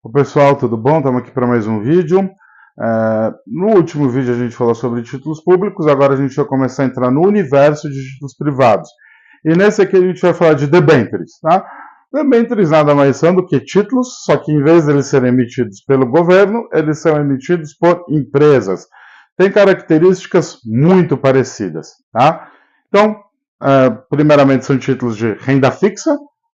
Oi pessoal, tudo bom? Estamos aqui para mais um vídeo. No último vídeo a gente falou sobre títulos públicos, agora a gente vai começar a entrar no universo de títulos privados. E nesse aqui a gente vai falar de debêntures, tá? Debêntures nada mais são do que títulos, só que em vez de eles serem emitidos pelo governo, eles são emitidos por empresas. Tem características muito parecidas, tá? Então, primeiramente são títulos de renda fixa.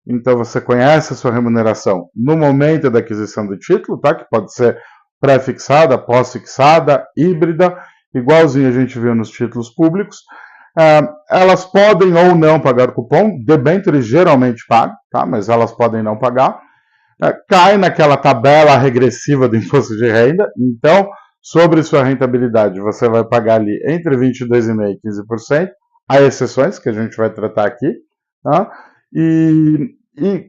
Então você conhece a sua remuneração no momento da aquisição do título, tá? Que pode ser pré-fixada, pós-fixada, híbrida, igualzinho a gente viu nos títulos públicos. Elas podem ou não pagar cupom, debêntures geralmente pagam, tá? Mas elas podem não pagar. Cai naquela tabela regressiva do imposto de renda, então sobre sua rentabilidade você vai pagar ali entre 22,5% e 15%, há exceções que a gente vai tratar aqui, tá? E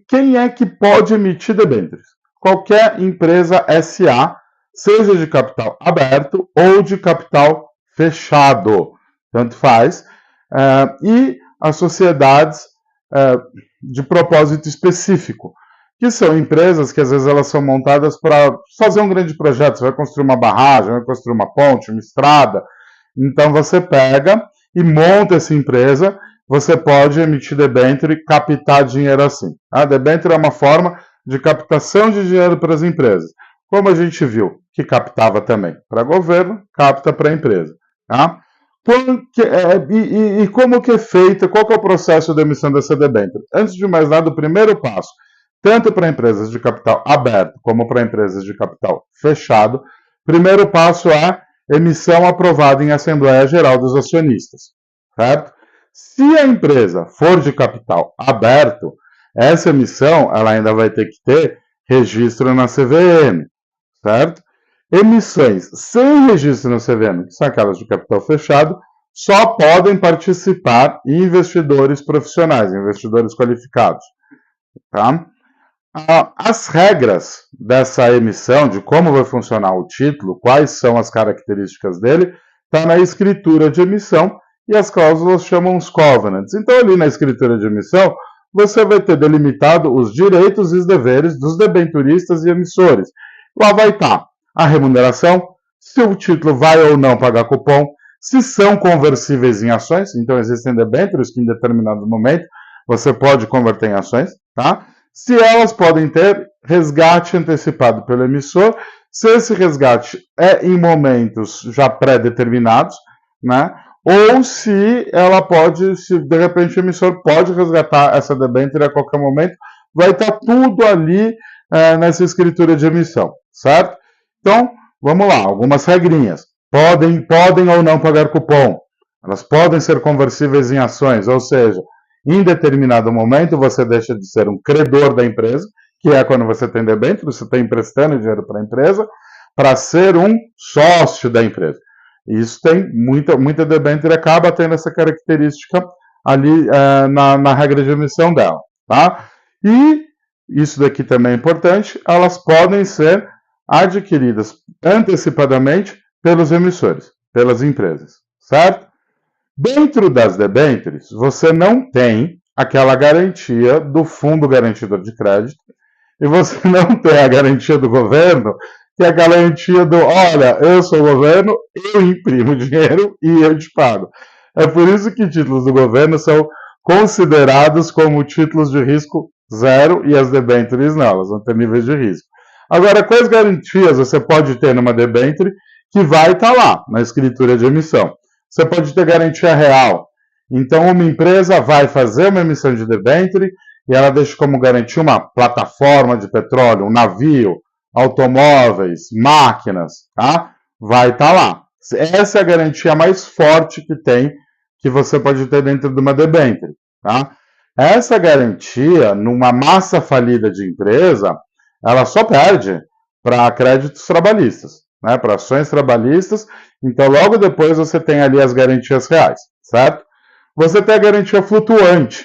quem é que pode emitir debêntures? Qualquer empresa SA, seja de capital aberto ou de capital fechado, tanto faz, e as sociedades de propósito específico, que são empresas que às vezes elas são montadas para fazer um grande projeto. Você vai construir uma barragem, vai construir uma ponte, uma estrada, então você pega e monta essa empresa. Você pode emitir debênture e captar dinheiro assim. A debênture é uma forma de captação de dinheiro para as empresas. Como a gente viu, que captava também para governo, capta para a empresa. Tá? E como que é feita, qual que é o processo de emissão dessa debênture? Antes de mais nada, o primeiro passo, tanto para empresas de capital aberto como para empresas de capital fechado, primeiro passo é emissão aprovada em Assembleia Geral dos Acionistas. Certo? Se a empresa for de capital aberto, essa emissão ela ainda vai ter que ter registro na CVM, certo? Emissões sem registro na CVM, que são aquelas de capital fechado, só podem participar investidores profissionais, investidores qualificados, tá? As regras dessa emissão, de como vai funcionar o título, quais são as características dele, está na escritura de emissão, e as cláusulas chamam os covenants. Então, ali na escritura de emissão, você vai ter delimitado os direitos e os deveres dos debenturistas e emissores. Lá vai estar a remuneração, se o título vai ou não pagar cupom, se são conversíveis em ações. Então, existem debêntures que em determinado momento você pode converter em ações, tá? Se elas podem ter resgate antecipado pelo emissor, se esse resgate é em momentos já pré-determinados, né? Ou se ela pode, se de repente o emissor pode resgatar essa debênture a qualquer momento, vai estar tudo ali nessa escritura de emissão, certo? Então, vamos lá, algumas regrinhas. Podem ou não pagar cupom. Elas podem ser conversíveis em ações, ou seja, em determinado momento você deixa de ser um credor da empresa, que é quando você tem debênture, você está emprestando dinheiro para a empresa, para ser um sócio da empresa. Isso tem muita debênture acaba tendo essa característica ali na regra de emissão dela, tá? E isso daqui também é importante, elas podem ser adquiridas antecipadamente pelos emissores, pelas empresas, certo? Dentro das debêntures, você não tem aquela garantia do fundo garantidor de crédito e você não tem a garantia do governo, que é a garantia do, olha, eu sou o governo, eu imprimo dinheiro e eu te pago. É por isso que títulos do governo são considerados como títulos de risco zero e as debêntures não, elas vão ter níveis de risco. Agora, quais garantias você pode ter numa debênture que vai estar lá, na escritura de emissão? Você pode ter garantia real. Então, uma empresa vai fazer uma emissão de debênture e ela deixa como garantia uma plataforma de petróleo, um navio, automóveis, máquinas, tá? Vai estar lá. Essa é a garantia mais forte que tem, que você pode ter dentro de uma debênture, tá? Essa garantia, numa massa falida de empresa, ela só perde para créditos trabalhistas, né? Para ações trabalhistas. Então, logo depois você tem ali as garantias reais, certo? Você tem a garantia flutuante.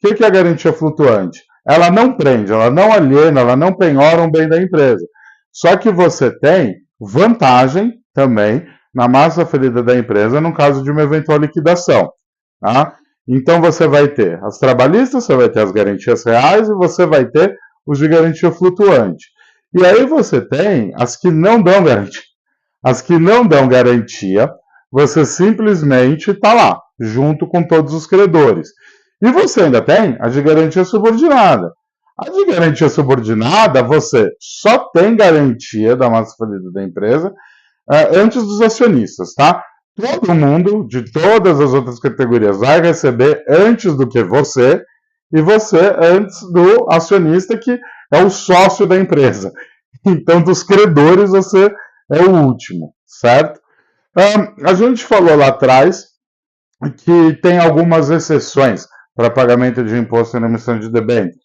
O que é a garantia flutuante? Ela não prende, ela não aliena, ela não penhora um bem da empresa. Só que você tem vantagem também na massa ferida da empresa no caso de uma eventual liquidação. Tá? Então você vai ter as trabalhistas, você vai ter as garantias reais e você vai ter os de garantia flutuante. E aí você tem as que não dão garantia. As que não dão garantia, você simplesmente está lá, junto com todos os credores. E você ainda tem a de garantia subordinada. A de garantia subordinada, você só tem garantia da massa falida da empresa antes dos acionistas, tá? Todo mundo, de todas as outras categorias, vai receber antes do que você, e você antes do acionista, que é o sócio da empresa. Então, dos credores, você é o último, certo? A gente falou lá atrás que tem algumas exceções para pagamento de imposto na emissão de debênture.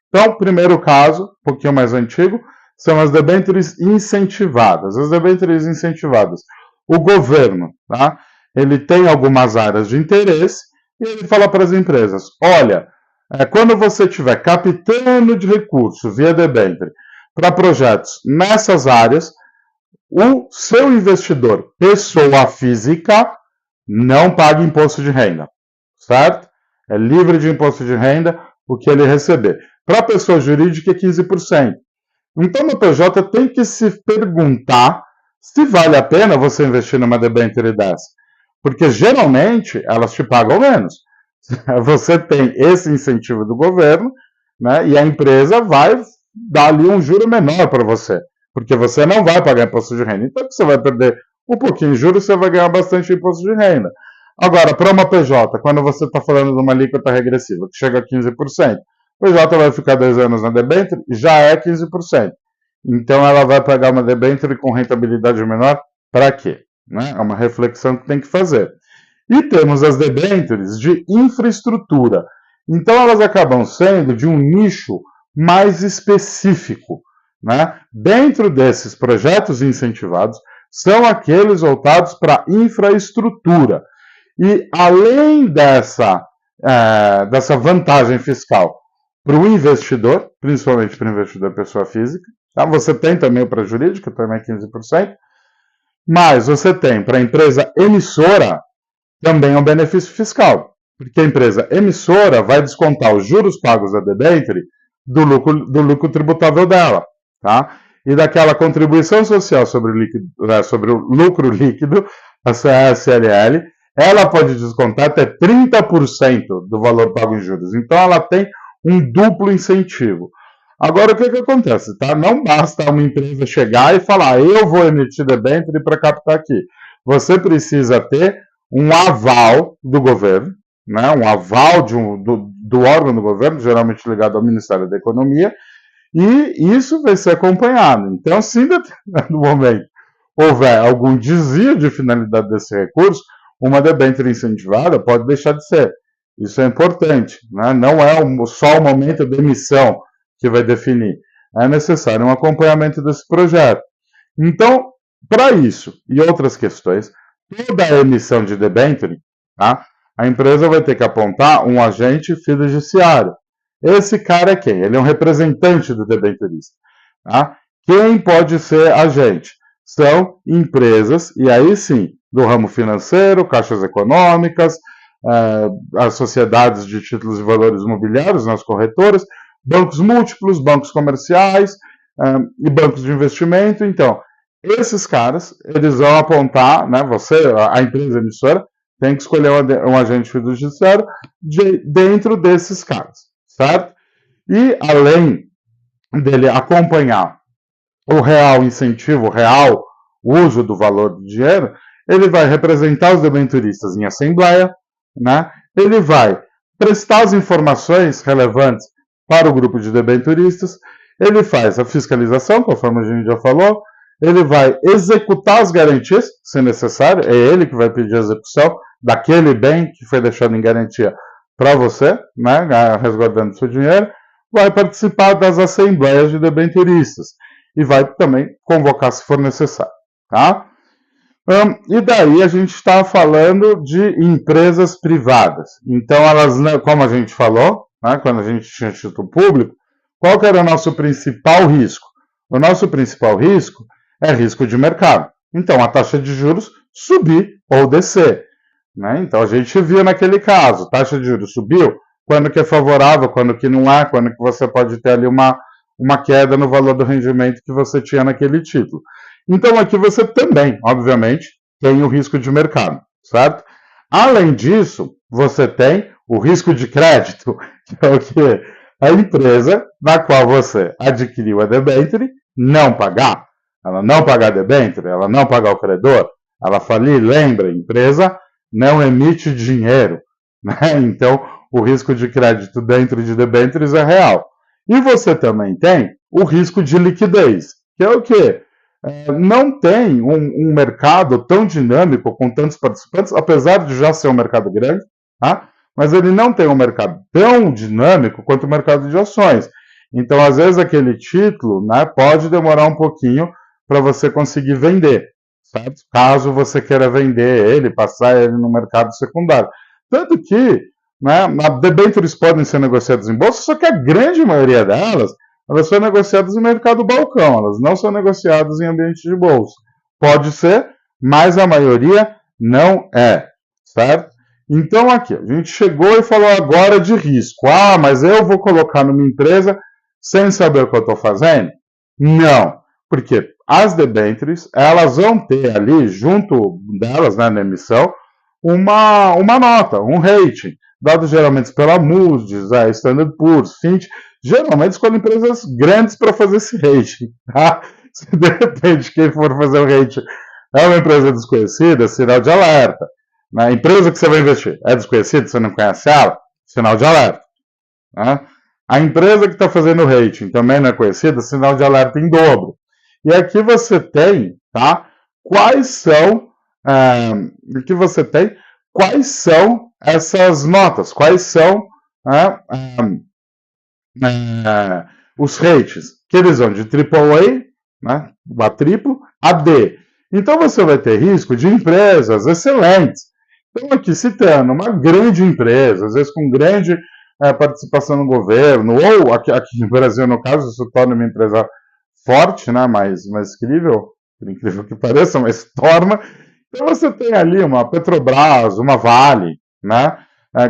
Então, primeiro caso, um pouquinho mais antigo, são as debêntures incentivadas. As debêntures incentivadas, o governo, tá? Ele tem algumas áreas de interesse e ele fala para as empresas, olha, quando você estiver captando de recurso via debênture para projetos nessas áreas, o seu investidor, pessoa física, não paga imposto de renda, certo? É livre de imposto de renda o que ele receber. Para a pessoa jurídica é 15%. Então, no PJ tem que se perguntar se vale a pena você investir numa debênture dessa. Porque, geralmente, elas te pagam menos. Você tem esse incentivo do governo, né, e a empresa vai dar ali um juro menor para você. Porque você não vai pagar imposto de renda. Então, você vai perder um pouquinho de juros, você vai ganhar bastante imposto de renda. Agora, para uma PJ, quando você está falando de uma alíquota regressiva que chega a 15%, o PJ vai ficar 2 anos na debênture, já é 15%. Então, ela vai pagar uma debênture com rentabilidade menor para quê? Né? É uma reflexão que tem que fazer. E temos as debêntures de infraestrutura. Então, elas acabam sendo de um nicho mais específico. Né? Dentro desses projetos incentivados, são aqueles voltados para infraestrutura. E além dessa vantagem fiscal para o investidor, principalmente para o investidor pessoa física, tá? Você tem também para a jurídica, também 15%, mas você tem para a empresa emissora também um benefício fiscal, porque a empresa emissora vai descontar os juros pagos da debênture do lucro tributável dela, tá? E daquela contribuição social sobre o lucro líquido, a CSLL, ela pode descontar até 30% do valor pago em juros. Então, ela tem um duplo incentivo. Agora, o que acontece? Tá? Não basta uma empresa chegar e falar, eu vou emitir debênture para captar aqui. Você precisa ter um aval do governo, né? Um aval do órgão do governo, geralmente ligado ao Ministério da Economia, e isso vai ser acompanhado. Então, se em determinado momento houver algum desvio de finalidade desse recurso, uma debênture incentivada pode deixar de ser. Isso é importante, né? Não é só o momento da emissão que vai definir. É necessário um acompanhamento desse projeto. Então, para isso e outras questões, toda a emissão de debênture, tá? A empresa vai ter que apontar um agente fiduciário. Esse cara é quem? Ele é um representante do debenturista. Tá? Quem pode ser agente? São empresas, e aí sim, do ramo financeiro, caixas econômicas, as sociedades de títulos e valores imobiliários, nas corretoras, bancos múltiplos, bancos comerciais e bancos de investimento. Então, esses caras, eles vão apontar, né, a empresa emissora, tem que escolher um agente fiduciário dentro desses caras, certo? E além dele acompanhar o real incentivo, o real uso do valor do dinheiro, ele vai representar os debenturistas em assembleia, né? Ele vai prestar as informações relevantes para o grupo de debenturistas, ele faz a fiscalização, conforme a gente já falou, ele vai executar as garantias, se necessário, é ele que vai pedir a execução daquele bem que foi deixado em garantia para você, né, resguardando seu dinheiro, vai participar das assembleias de debenturistas e vai também convocar se for necessário, tá? E daí a gente está falando de empresas privadas. Então, elas, como a gente falou, né, quando a gente tinha título público, qual que era o nosso principal risco? O nosso principal risco é risco de mercado. Então, a taxa de juros subir ou descer. Né? Então, a gente viu naquele caso, taxa de juros subiu, quando que é favorável, quando que não é, quando que você pode ter ali uma uma queda no valor do rendimento que você tinha naquele título. Então aqui você também, obviamente, tem o risco de mercado, certo? Além disso, você tem o risco de crédito, que é o quê? A empresa na qual você adquiriu a debênture não pagar. Ela não pagar a debênture, ela não pagar o credor, ela falir, lembra, a empresa não emite dinheiro, né? Então, o risco de crédito dentro de debêntures é real. E você também tem o risco de liquidez, que é o quê? Não tem um mercado tão dinâmico com tantos participantes, apesar de já ser um mercado grande, tá? Mas ele não tem um mercado tão dinâmico quanto o mercado de ações. Então, às vezes, aquele título, né, pode demorar um pouquinho para você conseguir vender, certo? Caso você queira vender ele, passar ele no mercado secundário. Tanto que, né, debêntures podem ser negociadas em bolsa, só que a grande maioria delas, elas são negociadas em mercado balcão, elas não são negociadas em ambiente de bolsa. Pode ser, mas a maioria não é, certo? Então aqui, a gente chegou e falou agora de risco. Ah, mas eu vou colocar numa empresa sem saber o que eu estou fazendo? Não, porque as debêntures, elas vão ter ali, junto delas, né, na emissão, uma nota, um rating, dado geralmente pela Moody's, Standard Poor's, Fitch. Geralmente escolhe empresas grandes para fazer esse rating. Tá? Se de repente quem for fazer o rating é uma empresa desconhecida, sinal de alerta. Na empresa que você vai investir é desconhecida, você não conhece ela, sinal de alerta. Né? A empresa que está fazendo o rating também não é conhecida, sinal de alerta em dobro. E aqui você tem, tá? Quais são essas notas? Quais são os ratings? Que eles vão de AAA, né, a triplo, a D. Então você vai ter risco de empresas excelentes. Então aqui citando uma grande empresa, às vezes com grande participação no governo, ou aqui no Brasil, no caso, isso torna uma empresa forte, né, mais crível, por incrível que pareça, mas torna. Então você tem ali uma Petrobras, uma Vale, né,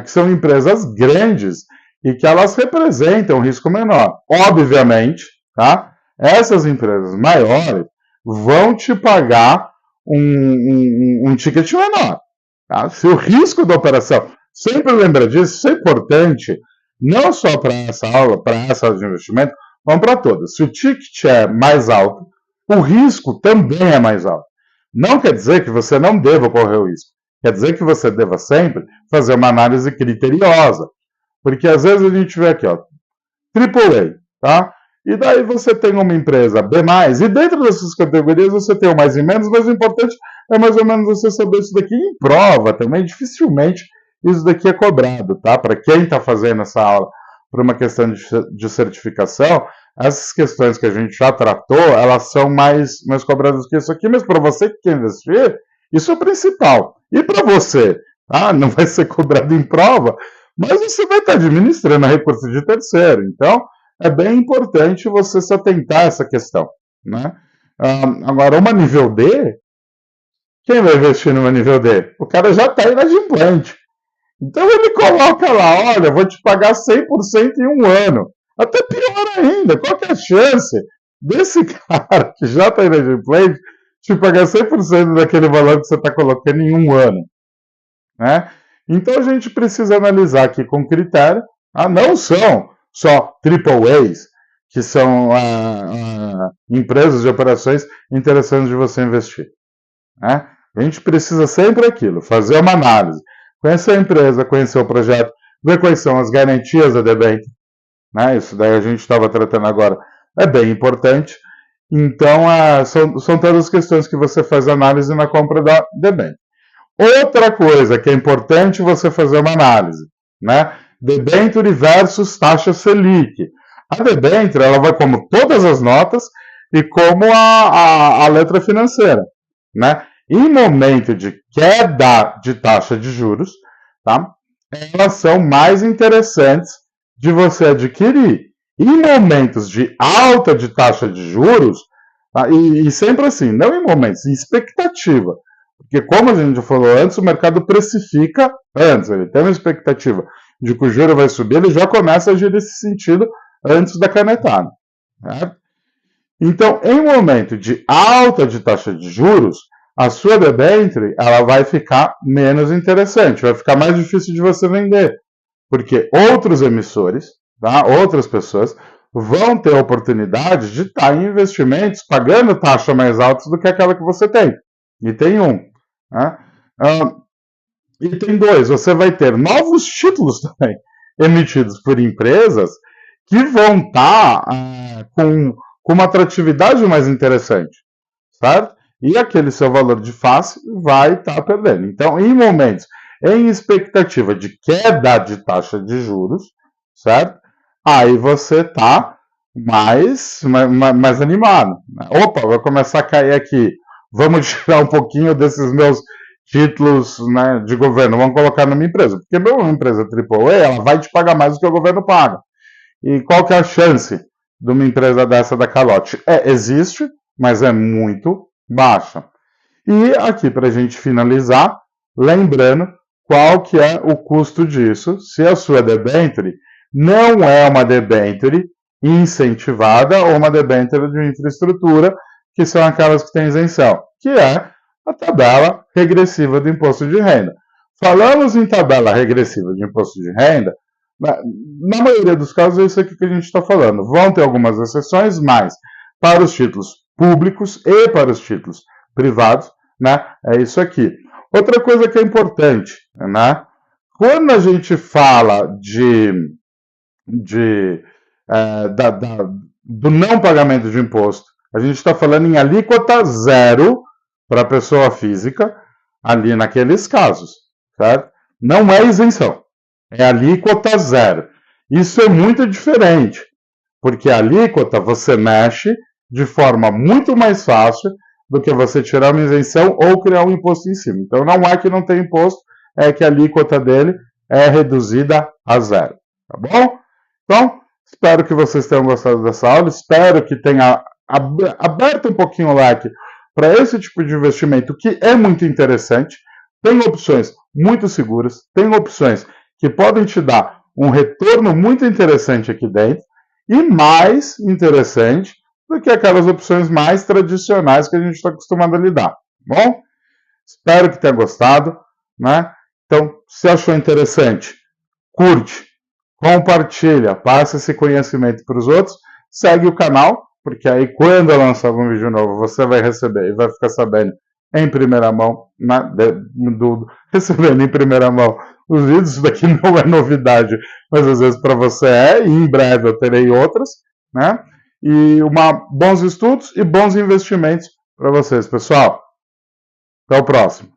que são empresas grandes e que elas representam um risco menor. Obviamente, tá, essas empresas maiores vão te pagar um ticket menor. Tá? Se o risco da operação, sempre lembra disso, isso é importante, não só para essa aula, para essa aula de investimento, mas para todas. Se o ticket é mais alto, o risco também é mais alto. Não quer dizer que você não deva correr o risco. Quer dizer que você deva sempre fazer uma análise criteriosa. Porque às vezes a gente vê aqui, ó, AAA, tá? E daí você tem uma empresa B+, e dentro dessas categorias você tem o mais e menos, mas o importante é mais ou menos você saber isso daqui em prova também. Dificilmente isso daqui é cobrado, tá? Para quem está fazendo essa aula por uma questão de certificação, essas questões que a gente já tratou, elas são mais cobradas que isso aqui, mas para você que quer investir, isso é o principal. E para você, tá? Não vai ser cobrado em prova, mas você vai estar administrando a recurso de terceiro. Então, é bem importante você se atentar a essa questão, né? Agora, uma nível D, quem vai investir numa nível D? O cara já está inadimplente. Então ele coloca lá, olha, vou te pagar 100% em um ano. Até pior ainda, qual que é a chance desse cara que já está inadimplente te pagar 100% daquele valor que você está colocando em um ano? Né? Então a gente precisa analisar aqui com critério, não são só AAAs, que são empresas de operações interessantes de você investir. Né? A gente precisa sempre aquilo, fazer uma análise, conhecer a empresa, conhecer o projeto, ver quais são as garantias da debênture. Né? Isso daí a gente estava tratando agora, é bem importante. Então, são todas as questões que você faz análise na compra da debênture. Outra coisa que é importante você fazer uma análise, né? Debênture versus taxa Selic. A debênture, ela vai como todas as notas e como a letra financeira, né? Em momento de queda de taxa de juros, tá? Elas são mais interessantes de você adquirir. Em momentos de alta de taxa de juros, tá? E sempre assim, não em momentos, em expectativa. Porque como a gente já falou antes, o mercado precifica antes, ele tem uma expectativa de que o juro vai subir, ele já começa a agir nesse sentido antes da canetada. certo? Então, em um momento de alta de taxa de juros, a sua debênture ela vai ficar menos interessante, vai ficar mais difícil de você vender, porque outros emissores, tá, outras pessoas, vão ter a oportunidade de estar em investimentos pagando taxa mais alta do que aquela que você tem. E tem um. Né? E tem dois, você vai ter novos títulos também emitidos por empresas que vão estar com uma atratividade mais interessante, certo? E aquele seu valor de face vai estar perdendo. Então, em momentos em expectativa de queda de taxa de juros, certo? Aí você está mais animado. Opa, vai começar a cair aqui. Vamos tirar um pouquinho desses meus títulos, né, de governo, vamos colocar numa empresa. Porque uma empresa AAA, ela vai te pagar mais do que o governo paga. E qual que é a chance de uma empresa dessa da calote? Existe, mas é muito baixa. E aqui, para a gente finalizar, lembrando qual que é o custo disso, se a sua debênture não é uma debênture incentivada ou uma debênture de infraestrutura, que são aquelas que têm isenção, que é a tabela regressiva do imposto de renda. Falamos em tabela regressiva de imposto de renda, na maioria dos casos é isso aqui que a gente está falando. Vão ter algumas exceções, mas para os títulos públicos e para os títulos privados, né, é isso aqui. Outra coisa que é importante, né, quando a gente fala do não pagamento de imposto, a gente está falando em alíquota zero para a pessoa física, ali naqueles casos, certo? Não é isenção, é alíquota zero. Isso é muito diferente, porque a alíquota você mexe de forma muito mais fácil do que você tirar uma isenção ou criar um imposto em cima. Então não é que não tem imposto, é que a alíquota dele é reduzida a zero. Tá bom? Então, espero que vocês tenham gostado dessa aula, espero que tenha aberto um pouquinho o leque para esse tipo de investimento que é muito interessante, tem opções muito seguras, tem opções que podem te dar um retorno muito interessante aqui dentro e mais interessante do que aquelas opções mais tradicionais que a gente está acostumado a lidar. Tá bom? Espero que tenha gostado, né? Então, se achou interessante, curte, compartilha, passa esse conhecimento para os outros, segue o canal, porque aí quando eu lançar algum vídeo novo, você vai receber e vai ficar sabendo em primeira mão, recebendo em primeira mão os vídeos. Isso daqui não é novidade, mas às vezes para você é, e em breve eu terei outras, né? E bons estudos e bons investimentos para vocês, pessoal. Até o próximo.